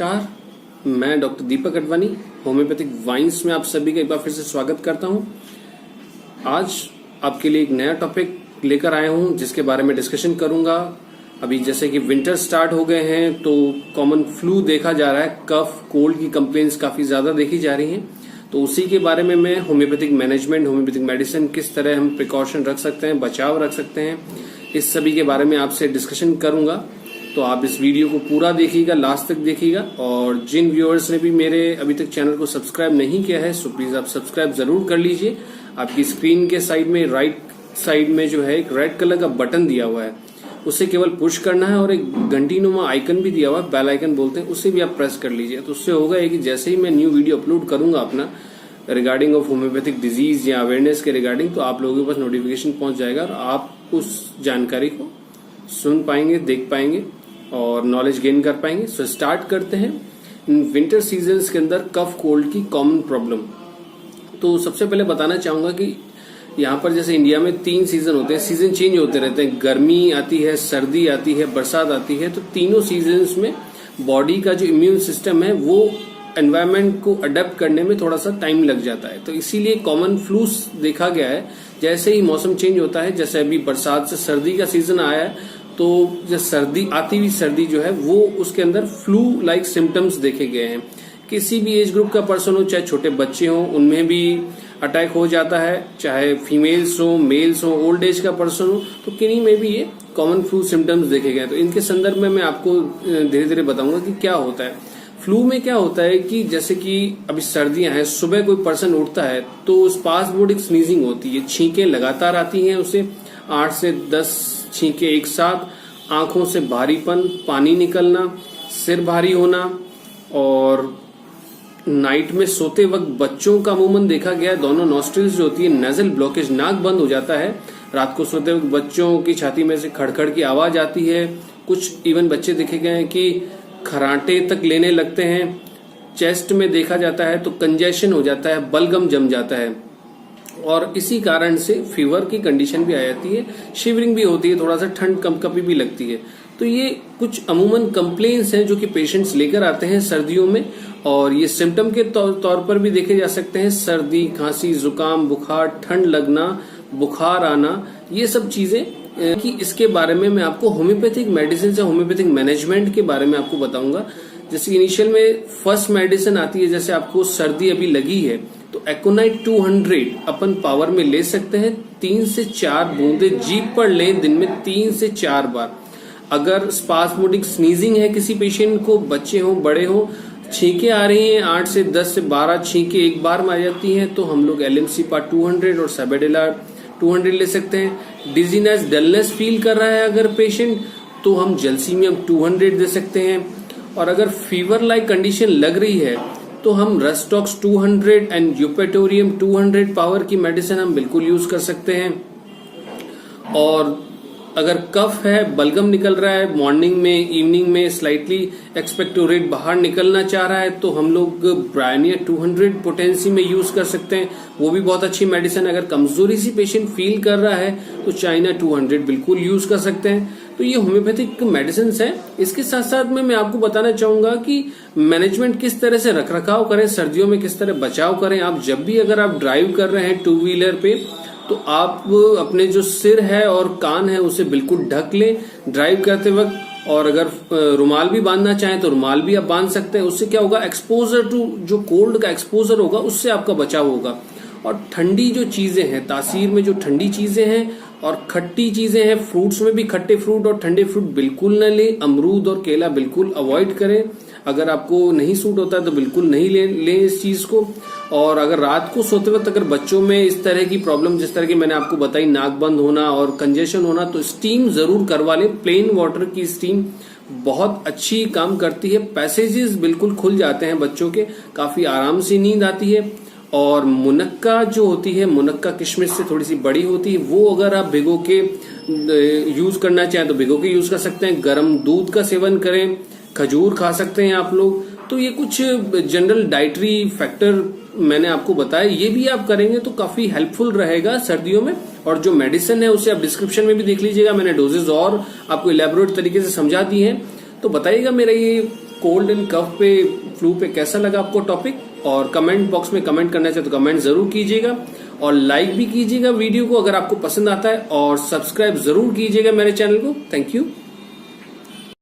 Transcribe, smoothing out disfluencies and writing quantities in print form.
नमस्कार, मैं डॉक्टर दीपक Advani homeopathic wines में आप सभी का एक बार फिर से स्वागत करता हूं। आज आपके लिए एक नया टॉपिक लेकर आया हूं जिसके बारे में डिस्कशन करूंगा। अभी जैसे कि विंटर स्टार्ट हो गए हैं तो कॉमन फ्लू देखा जा रहा है, कफ कोल्ड की कंप्लेंट्स काफी ज्यादा देखी जा रही हैं। तो उसी के बारे में मैं होम्योपैथिक मैनेजमेंट, होम्योपैथिक मेडिसिन किस तरह हम प्रिकॉशन रख सकते हैं, बचाव रख सकते हैं, इस सभी के बारे में आपसे डिस्कशन करूंगा। तो आप इस वीडियो को पूरा देखिएगा, लास्ट तक देखिएगा। और जिन व्यूअर्स ने भी मेरे अभी तक चैनल को सब्सक्राइब नहीं किया है सो प्लीज आप सब्सक्राइब जरूर कर लीजिए। आपकी स्क्रीन के साइड में राइट साइड में जो है एक रेड कलर का बटन दिया हुआ है, उसे केवल पुश करना है और एक घंटीनुमा आइकन भी दिया हुआ है, बेल आइकन बोलते हैं, उससे भी आप प्रेस कर लीजिए। तो उससे होगा कि जैसे ही मैं न्यू वीडियो अपलोड करूंगा अपना रिगार्डिंग ऑफ होम्योपैथिक डिजीज या अवेयरनेस के रिगार्डिंग, तो आप लोगों के पास नोटिफिकेशन पहुंच जाएगा और आप उस जानकारी को सुन पाएंगे, देख पाएंगे और नॉलेज गेन कर पाएंगे। सो स्टार्ट करते हैं। इन विंटर सीजन्स के अंदर कफ कोल्ड की कॉमन प्रॉब्लम। तो सबसे पहले बताना चाहूंगा कि यहाँ पर जैसे इंडिया में 3 सीजन होते हैं, सीजन चेंज होते रहते हैं, गर्मी आती है, सर्दी आती है, बरसात आती है। तो तीनों सीजन्स में बॉडी का जो इम्यून सिस्टम है वो एनवायरमेंट को अडेप्ट करने में थोड़ा सा टाइम लग जाता है। तो इसीलिए कॉमन फ्लू देखा गया है। जैसे ही मौसम चेंज होता है, जैसे अभी बरसात से सर्दी का सीजन आया है, तो जो सर्दी आती हुई सर्दी जो है वो उसके अंदर फ्लू लाइक सिम्टम्स देखे गए हैं। किसी भी एज ग्रुप का पर्सन हो, चाहे छोटे बच्चे हो, उनमें भी अटैक हो जाता है, चाहे फीमेल्स हो, मेल्स हो, ओल्ड एज का पर्सन हो, तो किन्हीं में भी ये कॉमन फ्लू सिम्टम्स देखे गए। तो इनके संदर्भ में मैं आपको धीरे धीरे बताऊंगा कि क्या होता है। फ्लू में क्या होता है कि जैसे कि अभी सर्दियां हैं, सुबह कोई पर्सन उठता है तो स्पास्मोडिक स्नीजिंग होती है, छींकें लगातार आती हैं उसे, 8 से 10 छींके एक साथ, आंखों से भारीपन, पानी निकलना, सिर भारी होना। और नाइट में सोते वक्त बच्चों का अमूमन देखा गया है दोनों नॉस्ट्रिल्स जो होती है, नेजल ब्लॉकेज, नाक बंद हो जाता है। रात को सोते वक्त बच्चों की छाती में से खड़खड़ की आवाज आती है। कुछ इवन बच्चे देखे गए हैं कि खराटे तक लेने लगते हैं। चेस्ट में देखा जाता है तो कंजेशन हो जाता है, बलगम जम जाता है और इसी कारण से फीवर की कंडीशन भी आ जाती है, शिवरिंग भी होती है, थोड़ा सा ठंड कंपकपी भी लगती है। तो ये कुछ अमूमन कंप्लेंट्स हैं जो कि पेशेंट्स लेकर आते हैं सर्दियों में। और ये सिम्टम के तौर पर भी देखे जा सकते हैं, सर्दी, खांसी, जुकाम, बुखार, ठंड लगना, बुखार आना, ये सब चीजें कि इसके बारे में मैं आपको होम्योपैथिक मेडिसिन या होम्योपैथिक मैनेजमेंट के बारे में आपको बताऊंगा। जैसे इनिशियल में फर्स्ट मेडिसिन आती है, जैसे आपको सर्दी अभी लगी है तो एकोनाइट 200 अपन पावर में ले सकते हैं। 3 से 4 बूंदे जीभ पर लें दिन में 3 से 4 बार। अगर स्पास्मोडिक स्नीजिंग है किसी पेशेंट को, बच्चे हो, बड़े हो, छींके आ रही हैं 8 से 10 से 12 छींके एक बार में आ जाती हैं, तो हम लोग एलएमसी-पा 200 और साबेडेला 200 ले सकते हैं। डिजीनेस, डलनेस फील कर रहा है अगर पेशेंट, तो हम जलसीमियम 200 दे सकते हैं। और अगर फीवर लाइक कंडीशन लग रही है तो हम रेस्टॉक्स 200 एंड यूपेटोरियम 200 पावर की मेडिसिन हम बिल्कुल यूज कर सकते हैं। और अगर कफ है, बलगम निकल रहा है, मॉर्निंग में, इवनिंग में स्लाइटली एक्सपेक्टोरेट बाहर निकलना चाह रहा है, तो हम लोग ब्रायनिया 200 पोटेंसी में यूज कर सकते हैं, वो भी बहुत अच्छी मेडिसिन। अगर कमजोरी सी पेशेंट फील कर रहा है तो चाइना 200 बिल्कुल यूज कर सकते हैं। तो ये होम्योपैथिक मेडिसिन है। इसके साथ साथ में मैं आपको बताना चाहूंगा कि मैनेजमेंट किस तरह से रखरखाव करें, सर्दियों में किस तरह बचाव करें। आप जब भी अगर आप ड्राइव कर रहे हैं 2 व्हीलर पे, तो आप अपने जो सिर है और कान है उसे बिल्कुल ढक लें ड्राइव करते वक्त। और अगर रुमाल भी बांधना चाहें तो रुमाल भी आप बांध सकते हैं। उससे क्या होगा, एक्सपोजर टू जो कोल्ड का एक्सपोजर होगा उससे आपका बचाव होगा। और ठंडी जो चीजें हैं, तासीर में जो ठंडी चीजें हैं और खट्टी चीजें हैं, फ्रूट्स में भी खट्टे फ्रूट और ठंडे फ्रूट बिल्कुल न लें। अमरूद और केला बिल्कुल अवॉइड करें। अगर आपको नहीं सूट होता है तो बिल्कुल नहीं लें इस चीज को। और अगर रात को सोते वक्त अगर बच्चों में इस तरह की प्रॉब्लम, जिस तरह की मैंने आपको बताई, नाक बंद होना और कंजेशन होना, तो स्टीम जरूर करवा लें। प्लेन वाटर की स्टीम बहुत अच्छी काम करती है। पैसेजेस बिल्कुल खुल जाते हैं बच्चों के, काफी आराम से नींद आती है। और मुनक्का जो होती है, मुनक्का किशमिश से थोड़ी सी बड़ी होती है, वो अगर आप भिगो के यूज करना चाहें तो भिगो के यूज कर सकते हैं। गर्म दूध का सेवन करें, खजूर खा सकते हैं आप लोग। तो ये कुछ जनरल डाइटरी फैक्टर मैंने आपको बताया, ये भी आप करेंगे तो काफी हेल्पफुल रहेगा सर्दियों में। और जो मेडिसिन है उसे आप डिस्क्रिप्शन में भी देख लीजिएगा, मैंने डोजेज और आपको इलेबोरेट तरीके से समझा दी है। तो बताइएगा मेरा ये कोल्ड एंड कफ पे, फ्लू पे कैसा लगा आपको टॉपिक, और कमेंट बॉक्स में कमेंट करना चाहे तो कमेंट जरूर कीजिएगा, और लाइक भी कीजिएगा वीडियो को अगर आपको पसंद आता है, और सब्सक्राइब जरूर कीजिएगा मेरे चैनल को। Thank you.